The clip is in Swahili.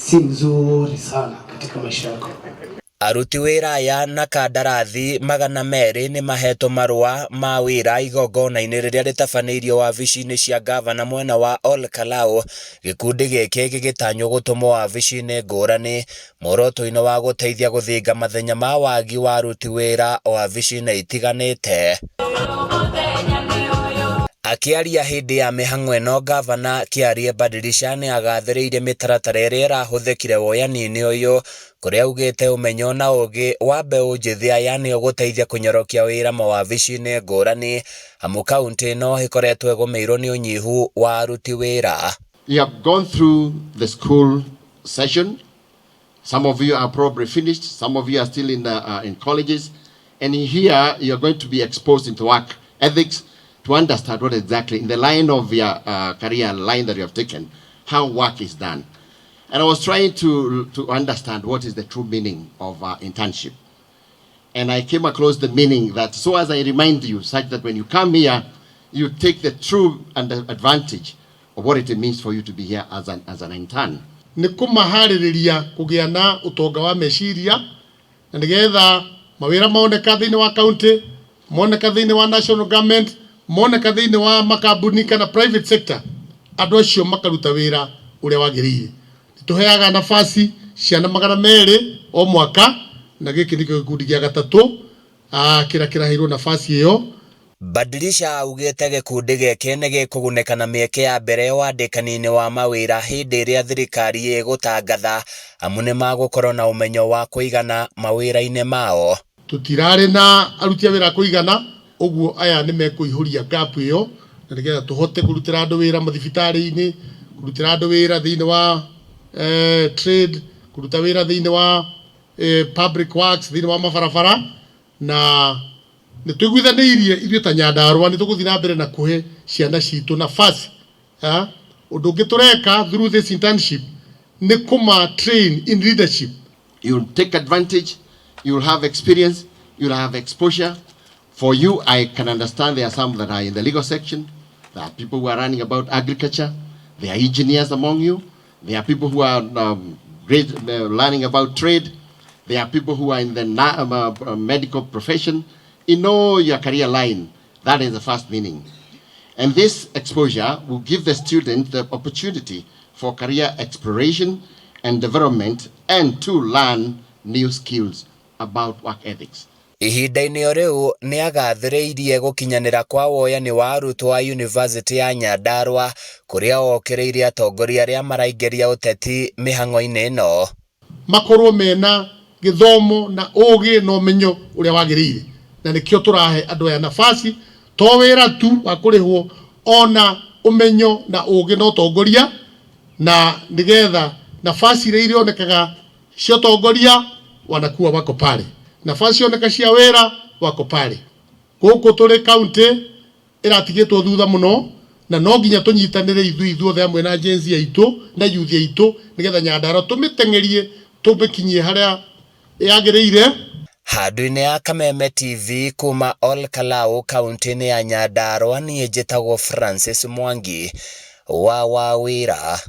si mzuri sana katika maisha yako. Aruti wĩra aya na kandarathi 200 nĩ mahetwo marũa ma wĩra igongona-inĩ rĩrĩa rĩtabanĩirio wabici-inĩ cia gavana mwena wa Ol Kalou. Gĩkundi gĩkĩ gĩgĩtanywo gũtũmwo wabici-inĩ ngũrani muoroto-inĩ wa gũteithia gũthinga mathenya ma wagi wa aruti wĩra wabici-inĩ itiganĩte. Akiaria hindi ya mihang'o ĩno, gavana Kiarie Badilisha nĩ agathĩrĩirie mĩtaratara ĩrĩa ĩrahũthĩkire woyani-inĩ ũyũ, kũrĩa augĩte ũmenyo na ũũgĩ wa mbeũ njĩthĩ aya nĩo gũteithia kũnyorokia wĩra mawabici-inĩ ngũrani, amu kaunti ĩno ĩkoretwo ĩgũmĩirwo nĩ ũnyihu wa aruti wĩra. You have gone through the school session. Some of you are probably finished. Some of you are still in colleges. And here you are going to be exposed into work ethics, to understand what exactly, in the line of your career line that you have taken, how work is done. And I was trying to understand what is the true meaning of internship. And I came across the meaning that, so as I remind you, such that when you come here, you take the true advantage of what it means for you to be here as an intern. Nikumahaririria kugia na utonga wa meciria, na nigetha mawira moneka thiini wa county, moneka thiini wa national government, moneka thiini wa makambuni kana private sector, andu acio makaruta wira uria wagiriire. Tuheaga nafasi ciana 200 o mwaka, na giki nikio gikundi gia gatatu kiraheirwo nafasi iyo. Badilisha augĩte gĩkundi gĩkĩ nĩ gĩkũgunĩka na mĩeke ya mbere wandĩkani-inĩ wa mawĩra hĩndĩ ĩrĩa thirikari ĩgũtangatha, amu nĩ magũkorwo na ũmenyo wa kũigana mawĩra-inĩ mao. Tutirarĩ na aruti a wĩra kũigana, ũguo aya nĩ mekũihũria gap ĩyo, na nĩgetha tũhote kũrutĩra andũ wĩra mathibitarĩ-inĩ, kũrutĩra andũ wĩra thĩinĩ wa trade, kuruta wĩra thĩinĩ wa public works, thĩinĩ wa mabarabara, na nĩ tũiguithanĩirie ithuĩ ta Nyandarua nĩ tũgũthiĩ na mbere na kũhe ciana citũ nafasi. Ũndũ ũngĩ tũreka through this internship nĩ kũma train in leadership. You'll take advantage, you'll have experience, you'll have exposure. For you, I can understand there are some that are in the legal section, there are people who are running about agriculture, there are engineers among you, there are people who are learning about trade, there are people who are in the medical profession. In all your career line, that is the first meaning. And this exposure will give the student the opportunity for career exploration and development and to learn new skills about work ethics. Ihinda-inĩ o rĩu nĩ agathĩrĩirie gũkinyanĩra kwa woyani wa arutwo wa University ya Nyandarua, kũrĩa okĩrĩire atongoria arĩa maraingĩria ũteti mĩhang'o-inĩ ĩno makorwo mena gĩthomo na ũũgĩ na ũmenyo ũrĩa wagĩrĩire, na nĩkĩo tũrahe andũ aya nafasi, to wĩra tu wa kũrĩhwo, ona ũmenyo na ũũgĩ na ũtongoria, na nĩgetha nafasi iria ironekaga cia ũtongoria wanakuwa wako pale, nafasi cioneka cia wĩra wako pale. Gũkũ tũrĩ county ĩratigĩtwo thutha mũno, na no nginya tũnyitanĩre ithuothe hamwe na agency aitũ na youth aitũ, nĩgetha Nyandarua tũmĩteng'erie tũmĩkinyie harĩa yagĩrĩire. Handũ-inĩ ya Kameme TV kuma Ol Kalou kaunti-inĩ ya Nyandarua, niĩ njĩtagwo Francis Mwangi wa Wawĩra.